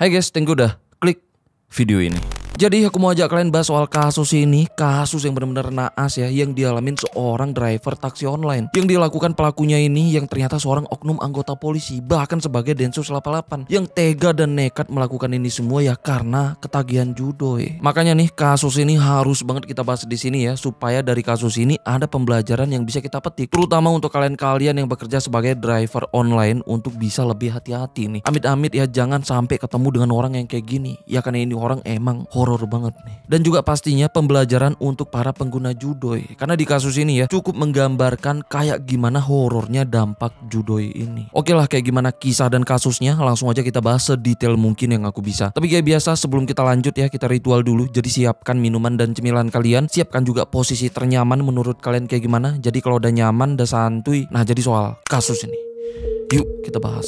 Hai guys, thank you udah klik video ini. Jadi aku mau ajak kalian bahas soal kasus ini. Kasus yang benar-benar naas ya, yang dialamin seorang driver taksi online. Yang dilakukan pelakunya ini yang ternyata seorang oknum anggota polisi, bahkan sebagai Densus 88, yang tega dan nekat melakukan ini semua ya karena ketagihan judoy. Makanya nih kasus ini harus banget kita bahas di sini ya, supaya dari kasus ini ada pembelajaran yang bisa kita petik, terutama untuk kalian-kalian yang bekerja sebagai driver online untuk bisa lebih hati-hati nih. Amit-amit ya jangan sampai ketemu dengan orang yang kayak gini. Ya karena ini orang emang horor banget nih. Dan juga pastinya pembelajaran untuk para pengguna judoy. Karena di kasus ini ya cukup menggambarkan kayak gimana horornya dampak judoy ini. Oke lah, kayak gimana kisah dan kasusnya langsung aja kita bahas sedetail mungkin yang aku bisa. Tapi kayak biasa sebelum kita lanjut ya, kita ritual dulu. Jadi siapkan minuman dan cemilan kalian. Siapkan juga posisi ternyaman menurut kalian kayak gimana. Jadi kalau udah nyaman, udah santuy. Nah jadi soal kasus ini, yuk kita bahas.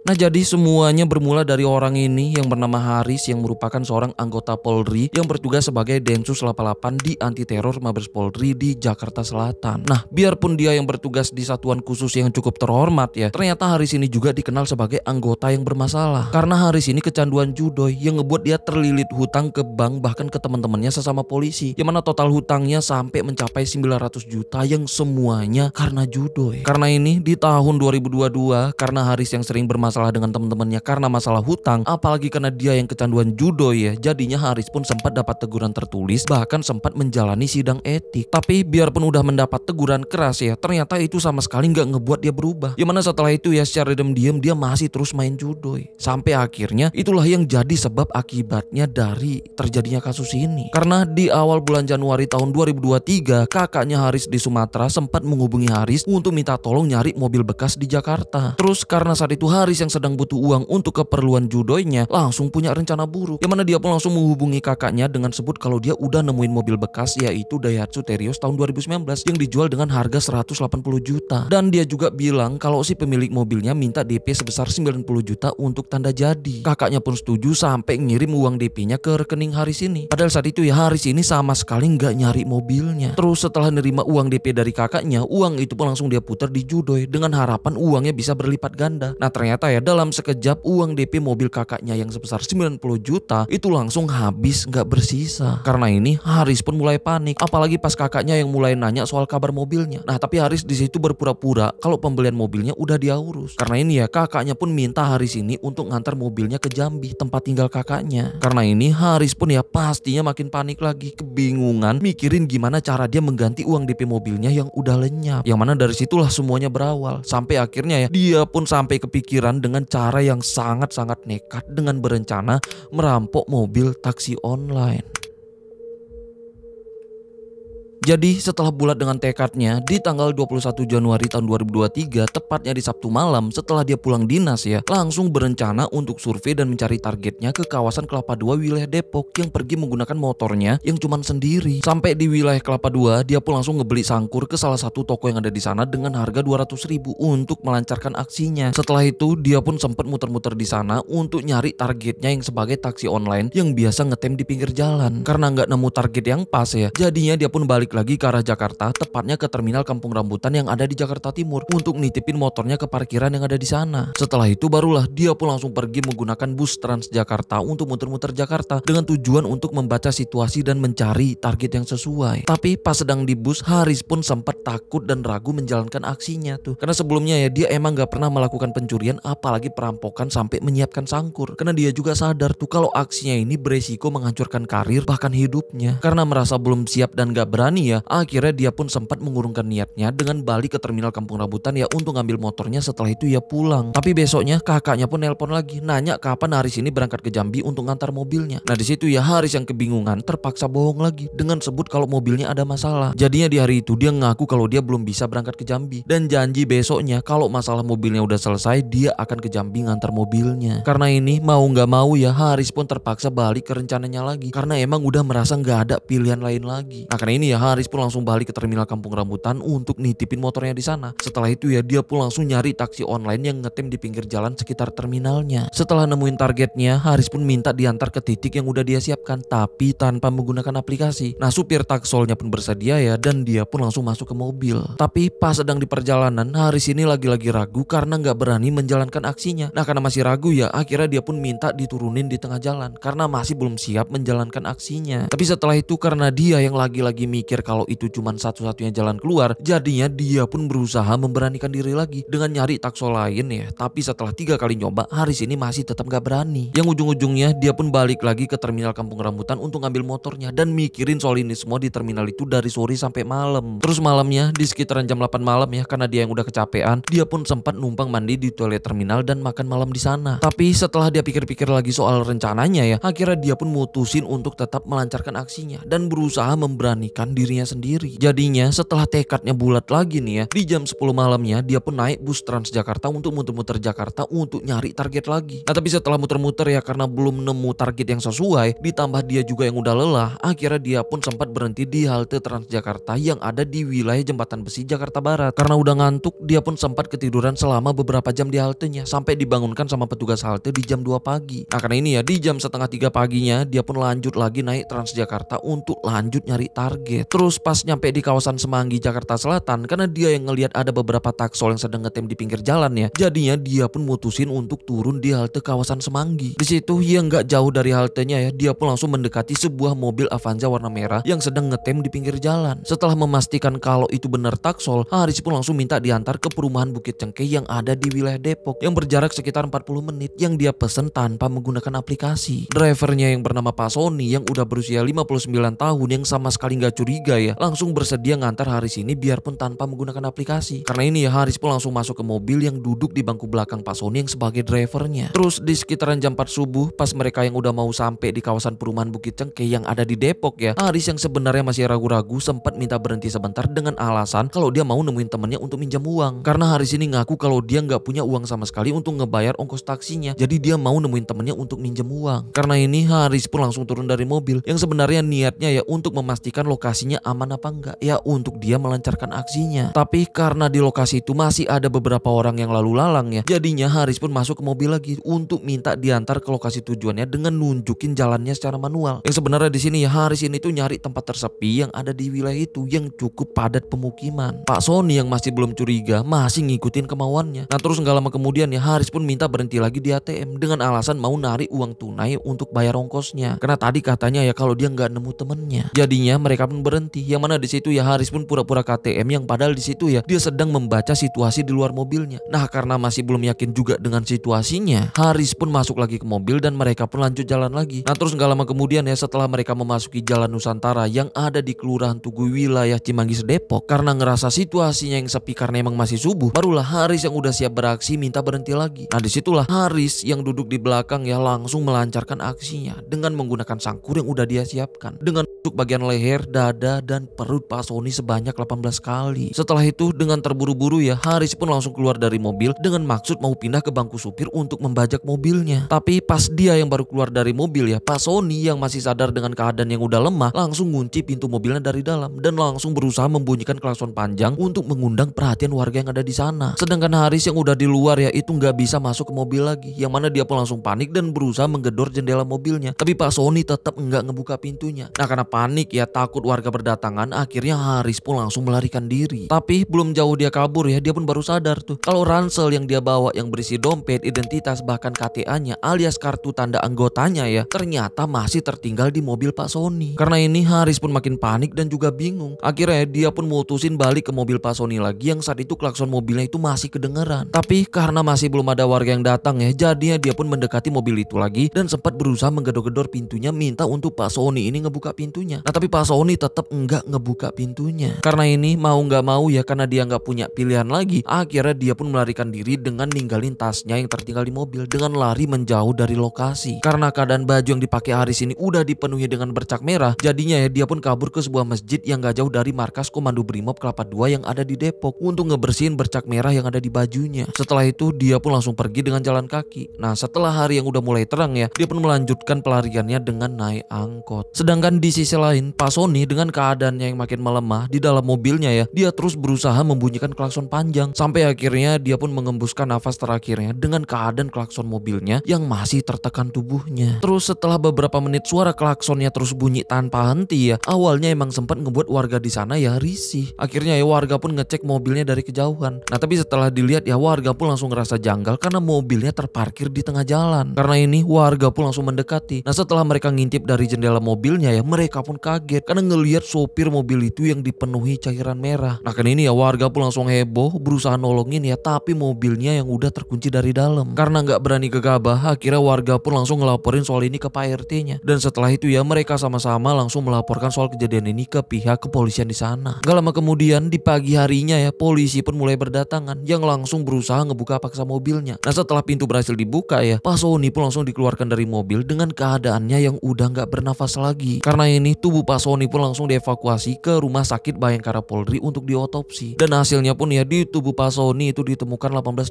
Nah jadi semuanya bermula dari orang ini yang bernama Haris, yang merupakan seorang anggota Polri yang bertugas sebagai Densus 88 di anti teror Mabes Polri di Jakarta Selatan. Nah biarpun dia yang bertugas di satuan khusus yang cukup terhormat ya, ternyata Haris ini juga dikenal sebagai anggota yang bermasalah. Karena Haris ini kecanduan judoy yang ngebuat dia terlilit hutang ke bank, bahkan ke teman-temannya sesama polisi, yang mana total hutangnya sampai mencapai 900 juta yang semuanya karena judoy. Karena ini di tahun 2022, karena Haris yang sering bermasalah dengan teman-temannya karena masalah hutang, apalagi karena dia yang kecanduan judoy ya, jadinya Haris pun sempat dapat teguran tertulis, bahkan sempat menjalani sidang etik. Tapi biarpun udah mendapat teguran keras ya, ternyata itu sama sekali nggak ngebuat dia berubah. Yang mana setelah itu ya secara diam-diam dia masih terus main judoy. Sampai akhirnya itulah yang jadi sebab akibatnya dari terjadinya kasus ini. Karena di awal bulan Januari tahun 2023, kakaknya Haris di Sumatera sempat menghubungi Haris untuk minta tolong nyari mobil bekas di Jakarta. Terus karena saat itu Haris yang sedang butuh uang untuk keperluan judoynya, langsung punya rencana buruk, yang mana dia pun langsung menghubungi kakaknya dengan sebut kalau dia udah nemuin mobil bekas, yaitu Daihatsu Terios tahun 2019 yang dijual dengan harga 180 juta. Dan dia juga bilang kalau si pemilik mobilnya minta DP sebesar 90 juta untuk tanda jadi. Kakaknya pun setuju sampai ngirim uang DP-nya ke rekening Haris ini. Padahal saat itu ya Haris ini sama sekali nggak nyari mobilnya. Terus setelah nerima uang DP dari kakaknya, uang itu pun langsung dia putar di judoy dengan harapan uangnya bisa berlipat ganda. Nah ternyata ya dalam sekejap uang DP mobil kakaknya yang sebesar 90 juta itu langsung habis nggak bersisa. Karena ini Haris pun mulai panik, apalagi pas kakaknya yang mulai nanya soal kabar mobilnya. Nah tapi Haris di situ berpura-pura kalau pembelian mobilnya udah dia urus. Karena ini ya kakaknya pun minta Haris ini untuk ngantar mobilnya ke Jambi, tempat tinggal kakaknya. Karena ini Haris pun ya pastinya makin panik lagi, kebingungan mikirin gimana cara dia mengganti uang DP mobilnya yang udah lenyap. Yang mana dari situlah semuanya berawal. Sampai akhirnya ya dia pun sampai kepikiran dengan cara yang sangat-sangat nekat dengan berencana merampok mobil taksi online. Jadi setelah bulat dengan tekadnya, di tanggal 21 Januari tahun 2023, tepatnya di Sabtu malam setelah dia pulang dinas ya, langsung berencana untuk survei dan mencari targetnya ke kawasan Kelapa II wilayah Depok, yang pergi menggunakan motornya yang cuman sendiri. Sampai di wilayah Kelapa II, dia pun langsung ngebeli sangkur ke salah satu toko yang ada di sana dengan harga 200.000 untuk melancarkan aksinya. Setelah itu dia pun sempat muter-muter di sana untuk nyari targetnya yang sebagai taksi online yang biasa ngetem di pinggir jalan. Karena nggak nemu target yang pas ya, jadinya dia pun balik lagi ke arah Jakarta, tepatnya ke terminal Kampung Rambutan yang ada di Jakarta Timur untuk nitipin motornya ke parkiran yang ada di sana. Setelah itu barulah dia pun langsung pergi menggunakan bus Transjakarta untuk muter-muter Jakarta dengan tujuan untuk membaca situasi dan mencari target yang sesuai. Tapi pas sedang di bus, Haris pun sempat takut dan ragu menjalankan aksinya tuh. Karena sebelumnya ya dia emang gak pernah melakukan pencurian apalagi perampokan sampai menyiapkan sangkur. Karena dia juga sadar tuh kalau aksinya ini beresiko menghancurkan karir bahkan hidupnya. Karena merasa belum siap dan gak berani ya, akhirnya dia pun sempat mengurungkan niatnya dengan balik ke terminal Kampung Rambutan ya untuk ngambil motornya. Setelah itu ya pulang. Tapi besoknya kakaknya pun nelpon lagi nanya kapan Haris ini berangkat ke Jambi untuk ngantar mobilnya. Nah di situ ya Haris yang kebingungan terpaksa bohong lagi dengan sebut kalau mobilnya ada masalah. Jadinya di hari itu dia ngaku kalau dia belum bisa berangkat ke Jambi dan janji besoknya kalau masalah mobilnya udah selesai dia akan ke Jambi ngantar mobilnya. Karena ini mau nggak mau ya Haris pun terpaksa balik ke rencananya lagi karena emang udah merasa nggak ada pilihan lain lagi. Nah karena ini ya Haris pun langsung balik ke terminal Kampung Rambutan untuk nitipin motornya di sana. Setelah itu ya dia pun langsung nyari taksi online yang ngetem di pinggir jalan sekitar terminalnya. Setelah nemuin targetnya, Haris pun minta diantar ke titik yang udah dia siapkan tapi tanpa menggunakan aplikasi. Nah, supir taksolnya pun bersedia ya dan dia pun langsung masuk ke mobil. Tapi pas sedang di perjalanan, Haris ini lagi-lagi ragu karena nggak berani menjalankan aksinya. Nah, karena masih ragu ya, akhirnya dia pun minta diturunin di tengah jalan karena masih belum siap menjalankan aksinya. Tapi setelah itu karena dia yang lagi-lagi mikir kalau itu cuma satu-satunya jalan keluar, jadinya dia pun berusaha memberanikan diri lagi dengan nyari taksol lain ya. Tapi setelah 3 kali nyoba, Haris ini masih tetap gak berani. Yang ujung-ujungnya dia pun balik lagi ke terminal Kampung Rambutan untuk ngambil motornya dan mikirin soal ini semua di terminal itu dari sore sampai malam. Terus malamnya di sekitaran jam 8 malam ya, karena dia yang udah kecapean, dia pun sempat numpang mandi di toilet terminal dan makan malam di sana. Tapi setelah dia pikir-pikir lagi soal rencananya ya, akhirnya dia pun mutusin untuk tetap melancarkan aksinya dan berusaha memberanikan dirinya sendiri. Jadinya setelah tekadnya bulat lagi nih ya, di jam 10 malamnya dia pun naik bus Transjakarta untuk muter-muter Jakarta untuk nyari target lagi. Nah, tapi setelah muter-muter ya karena belum nemu target yang sesuai, ditambah dia juga yang udah lelah, akhirnya dia pun sempat berhenti di halte Transjakarta yang ada di wilayah Jembatan Besi Jakarta Barat. Karena udah ngantuk, dia pun sempat ketiduran selama beberapa jam di haltenya sampai dibangunkan sama petugas halte di jam 2 pagi. Nah, karena ini ya di jam setengah 3 paginya dia pun lanjut lagi naik Transjakarta untuk lanjut nyari target. Terus pas nyampe di kawasan Semanggi Jakarta Selatan, karena dia yang ngelihat ada beberapa taksol yang sedang ngetem di pinggir jalan ya, jadinya dia pun mutusin untuk turun di halte kawasan Semanggi. Di situ yang nggak jauh dari haltenya ya, dia pun langsung mendekati sebuah mobil Avanza warna merah yang sedang ngetem di pinggir jalan. Setelah memastikan kalau itu benar taksol, Haris pun langsung minta diantar ke perumahan Bukit Cengkeh yang ada di wilayah Depok yang berjarak sekitar 40 menit yang dia pesen tanpa menggunakan aplikasi. Drivernya yang bernama Pak Sony yang udah berusia 59 tahun yang sama sekali nggak curiga ya, langsung bersedia ngantar Haris ini biarpun tanpa menggunakan aplikasi. Karena ini ya Haris pun langsung masuk ke mobil yang duduk di bangku belakang Pak Sony yang sebagai drivernya. Terus di sekitaran jam 4 subuh pas mereka yang udah mau sampai di kawasan perumahan Bukit Cengkeh yang ada di Depok ya, Haris yang sebenarnya masih ragu-ragu sempat minta berhenti sebentar dengan alasan kalau dia mau nemuin temennya untuk minjam uang. Karena Haris ini ngaku kalau dia nggak punya uang sama sekali untuk ngebayar ongkos taksinya, jadi dia mau nemuin temennya untuk minjem uang. Karena ini Haris pun langsung turun dari mobil yang sebenarnya niatnya ya untuk memastikan lokasinya aman apa enggak ya untuk dia melancarkan aksinya. Tapi karena di lokasi itu masih ada beberapa orang yang lalu lalang ya, jadinya Haris pun masuk ke mobil lagi untuk minta diantar ke lokasi tujuannya dengan nunjukin jalannya secara manual. Yang sebenarnya di sini ya Haris ini tuh nyari tempat tersepi yang ada di wilayah itu yang cukup padat pemukiman. Pak Sony yang masih belum curiga masih ngikutin kemauannya. Nah, terus nggak lama kemudian ya Haris pun minta berhenti lagi di ATM dengan alasan mau narik uang tunai untuk bayar ongkosnya. Karena tadi katanya ya kalau dia nggak nemu temennya. Jadinya mereka pun berhenti. Yang mana di situ ya Haris pun pura-pura KTM yang padahal di situ ya dia sedang membaca situasi di luar mobilnya. Nah, karena masih belum yakin juga dengan situasinya, Haris pun masuk lagi ke mobil dan mereka pun lanjut jalan lagi. Nah, terus nggak lama kemudian ya setelah mereka memasuki Jalan Nusantara yang ada di Kelurahan Tugu wilayah Cimanggis Depok, karena ngerasa situasinya yang sepi karena emang masih subuh, barulah Haris yang udah siap beraksi minta berhenti lagi. Nah, disitulah Haris yang duduk di belakang ya langsung melancarkan aksinya dengan menggunakan sangkur yang udah dia siapkan dengan untuk bagian leher, dada, dan perut Pak Sony sebanyak 18 kali. Setelah itu dengan terburu-buru ya Haris pun langsung keluar dari mobil dengan maksud mau pindah ke bangku supir untuk membajak mobilnya. Tapi pas dia yang baru keluar dari mobil ya, Pak Sony yang masih sadar dengan keadaan yang udah lemah langsung ngunci pintu mobilnya dari dalam dan langsung berusaha membunyikan klakson panjang untuk mengundang perhatian warga yang ada di sana. Sedangkan Haris yang udah di luar ya itu nggak bisa masuk ke mobil lagi, yang mana dia pun langsung panik dan berusaha menggedor jendela mobilnya. Tapi Pak Sony tetap nggak ngebuka pintunya. Nah, karena panik ya takut warga berdatangan, akhirnya Haris pun langsung melarikan diri. Tapi belum jauh dia kabur ya, dia pun baru sadar tuh kalau ransel yang dia bawa yang berisi dompet, identitas, bahkan KTA-nya alias kartu tanda anggotanya ya ternyata masih tertinggal di mobil Pak Sony. Karena ini Haris pun makin panik dan juga bingung. Akhirnya dia pun mutusin balik ke mobil Pak Sony lagi yang saat itu klakson mobilnya itu masih kedengeran. Tapi karena masih belum ada warga yang datang ya, jadinya dia pun mendekati mobil itu lagi dan sempat berusaha menggedor-gedor pintunya minta untuk Pak Sony ini ngebuka pintunya. Nah, tapi Pak Sony tetap enggak ngebuka pintunya. Karena ini mau nggak mau ya karena dia nggak punya pilihan lagi, akhirnya dia pun melarikan diri dengan ninggalin tasnya yang tertinggal di mobil dengan lari menjauh dari lokasi. Karena keadaan baju yang dipakai Haris ini udah dipenuhi dengan bercak merah, jadinya ya dia pun kabur ke sebuah masjid yang gak jauh dari markas Komando Brimob Kelapa II yang ada di Depok untuk ngebersihin bercak merah yang ada di bajunya. Setelah itu dia pun langsung pergi dengan jalan kaki. Nah, setelah hari yang udah mulai terang ya, dia pun melanjutkan pelariannya dengan naik angkot. Sedangkan di sisi lain Pak Sony dengan keadaannya yang makin melemah di dalam mobilnya ya, dia terus berusaha membunyikan klakson panjang. Sampai akhirnya dia pun mengembuskan nafas terakhirnya dengan keadaan klakson mobilnya yang masih tertekan tubuhnya. Terus setelah beberapa menit suara klaksonnya terus bunyi tanpa henti ya, awalnya emang sempat ngebuat warga di sana ya risih. Akhirnya ya warga pun ngecek mobilnya dari kejauhan. Nah tapi setelah dilihat ya warga pun langsung ngerasa janggal karena mobilnya terparkir di tengah jalan. Karena ini warga pun langsung mendekati. Nah setelah mereka ngintip dari jendela mobilnya ya, mereka pun kaget karena ngelihat sopir mobil itu yang dipenuhi cairan merah. Nah kan ini ya warga pun langsung heboh berusaha nolongin ya, tapi mobilnya yang udah terkunci dari dalam. Karena nggak berani gegabah, akhirnya warga pun langsung ngelaporin soal ini ke Pak RT-nya. Dan setelah itu ya mereka sama-sama langsung melaporkan soal kejadian ini ke pihak kepolisian di sana. Gak lama kemudian di pagi harinya ya polisi pun mulai berdatangan yang langsung berusaha ngebuka paksa mobilnya. Nah setelah pintu berhasil dibuka ya, Pak Sony pun langsung dikeluarkan dari mobil dengan keadaannya yang udah nggak bernafas lagi. Karena ini tubuh Pak Sony pun langsung dievakuasi ke rumah sakit Bayangkara Polri untuk diotopsi. Dan hasilnya pun ya di tubuh Pak Sony itu ditemukan 18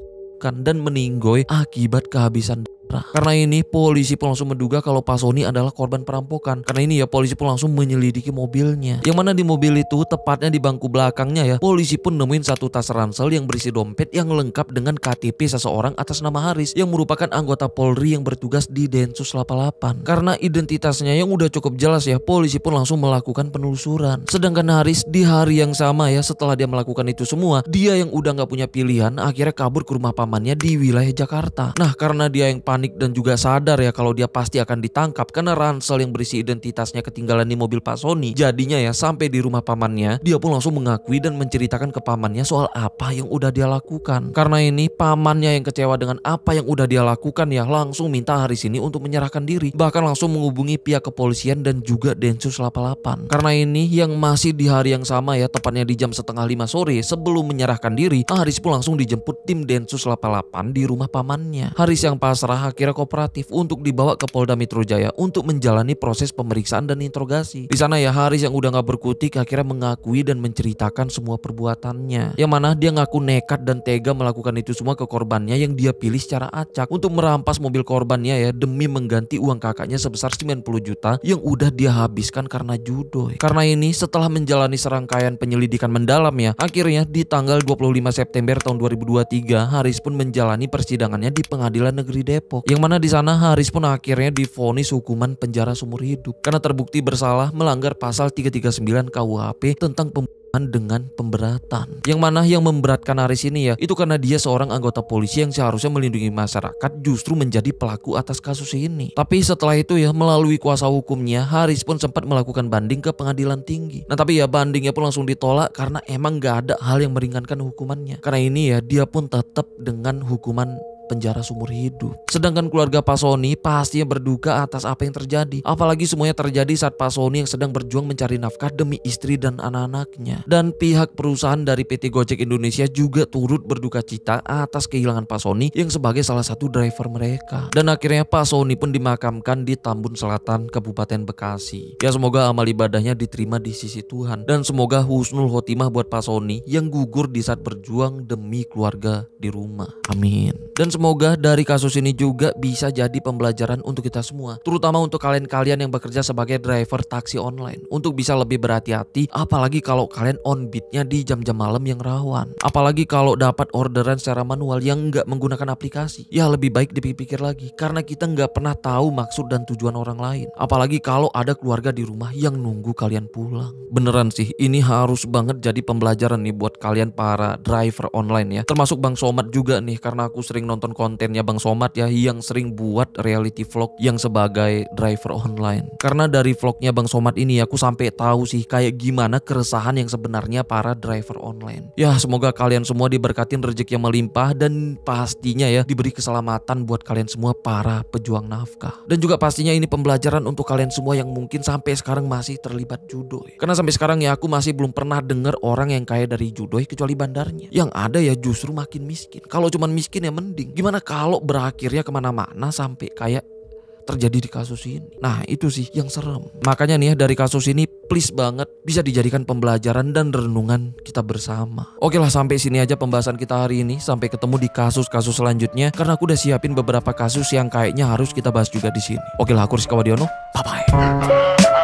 dan meninggoy akibat kehabisan darah. Karena ini polisi pun langsung menduga kalau Pak Sony adalah korban perampokan. Karena ini ya polisi pun langsung menyelidiki mobilnya. Yang mana di mobil itu tepatnya di bangku belakangnya ya, polisi pun nemuin satu tas ransel yang berisi dompet yang lengkap dengan KTP seseorang atas nama Haris yang merupakan anggota Polri yang bertugas di Densus 88. Karena identitasnya yang udah cukup jelas ya, polisi pun langsung melakukan penelusuran. Sedangkan Haris di hari yang sama ya, setelah dia melakukan itu semua, dia yang udah nggak punya pilihan akhirnya kabur ke rumah pamannya di wilayah Jakarta. Nah karena dia yang panik dan juga sadar ya kalau dia pasti akan ditangkap karena ransel yang berisi identitasnya ketinggalan di mobil Pak Sony. Jadinya ya sampai di rumah pamannya, dia pun langsung mengakui dan menceritakan ke pamannya soal apa yang udah dia lakukan. Karena ini pamannya yang kecewa dengan apa yang udah dia lakukan ya, langsung minta Haris ini untuk menyerahkan diri. Bahkan langsung menghubungi pihak kepolisian dan juga Densus 88. Karena ini yang masih di hari yang sama ya, tepatnya di jam 4:30 sore sebelum menyerahkan diri, Haris pun langsung dijemput tim Densus 88 di rumah pamannya. Haris yang pasrah akhirnya kooperatif untuk dibawa ke Polda Metro Jaya untuk menjalani proses pemeriksaan dan interogasi. Di sana ya Haris yang udah gak berkutik akhirnya mengakui dan menceritakan semua perbuatannya. Yang mana dia ngaku nekat dan tega melakukan itu semua ke korbannya yang dia pilih secara acak untuk merampas mobil korbannya ya, demi mengganti uang kakaknya sebesar 90 juta yang udah dia habiskan karena judoy. Karena ini setelah menjalani serangkaian penyelidikan mendalam ya, akhirnya di tanggal 25 September tahun 2023 Haris pun menjalani persidangannya di Pengadilan Negeri Depok. Yang mana di sana Haris pun akhirnya divonis hukuman penjara seumur hidup karena terbukti bersalah melanggar pasal 339 KUHP tentang pembunuhan dengan pemberatan. Yang mana yang memberatkan Haris ini ya, itu karena dia seorang anggota polisi yang seharusnya melindungi masyarakat justru menjadi pelaku atas kasus ini. Tapi setelah itu ya, melalui kuasa hukumnya Haris pun sempat melakukan banding ke pengadilan tinggi. Nah tapi ya bandingnya pun langsung ditolak karena emang gak ada hal yang meringankan hukumannya. Karena ini ya dia pun tetap dengan hukuman penjara seumur hidup. Sedangkan keluarga Pak Sony pastinya berduka atas apa yang terjadi. Apalagi semuanya terjadi saat Pak Sony yang sedang berjuang mencari nafkah demi istri dan anak-anaknya. Dan pihak perusahaan dari PT Gojek Indonesia juga turut berduka cita atas kehilangan Pak Sony yang sebagai salah satu driver mereka. Dan akhirnya Pak Sony pun dimakamkan di Tambun Selatan, Kabupaten Bekasi. Ya semoga amal ibadahnya diterima di sisi Tuhan. Dan semoga husnul khotimah buat Pak Sony yang gugur di saat berjuang demi keluarga di rumah. Amin. Dan semoga dari kasus ini juga bisa jadi pembelajaran untuk kita semua, terutama untuk kalian-kalian yang bekerja sebagai driver taksi online, untuk bisa lebih berhati-hati, apalagi kalau kalian on beatnya di jam-jam malam yang rawan. Apalagi kalau dapat orderan secara manual yang nggak menggunakan aplikasi, ya lebih baik dipikir lagi, karena kita nggak pernah tahu maksud dan tujuan orang lain. Apalagi kalau ada keluarga di rumah yang nunggu kalian pulang. Beneran sih, ini harus banget jadi pembelajaran nih buat kalian para driver online ya, termasuk Bang Somad juga nih, karena aku sering nonton kontennya Bang Somad ya, yang sering buat reality vlog yang sebagai driver online. Karena dari vlognya Bang Somad ini aku sampai tahu sih kayak gimana keresahan yang sebenarnya para driver online. Ya semoga kalian semua diberkatin rezeki yang melimpah dan pastinya ya diberi keselamatan buat kalian semua para pejuang nafkah. Dan juga pastinya ini pembelajaran untuk kalian semua yang mungkin sampai sekarang masih terlibat judoy. Karena sampai sekarang ya aku masih belum pernah dengar orang yang kaya dari judoy kecuali bandarnya. Yang ada ya justru makin miskin. Kalau cuman miskin ya mending. Gimana kalau berakhirnya kemana-mana sampai kayak terjadi di kasus ini. Nah itu sih yang serem. Makanya nih ya dari kasus ini please banget bisa dijadikan pembelajaran dan renungan kita bersama. Oke lah, sampai sini aja pembahasan kita hari ini. Sampai ketemu di kasus-kasus selanjutnya, karena aku udah siapin beberapa kasus yang kayaknya harus kita bahas juga di sini. Oke lah, aku Rizky Wadiono. Bye bye.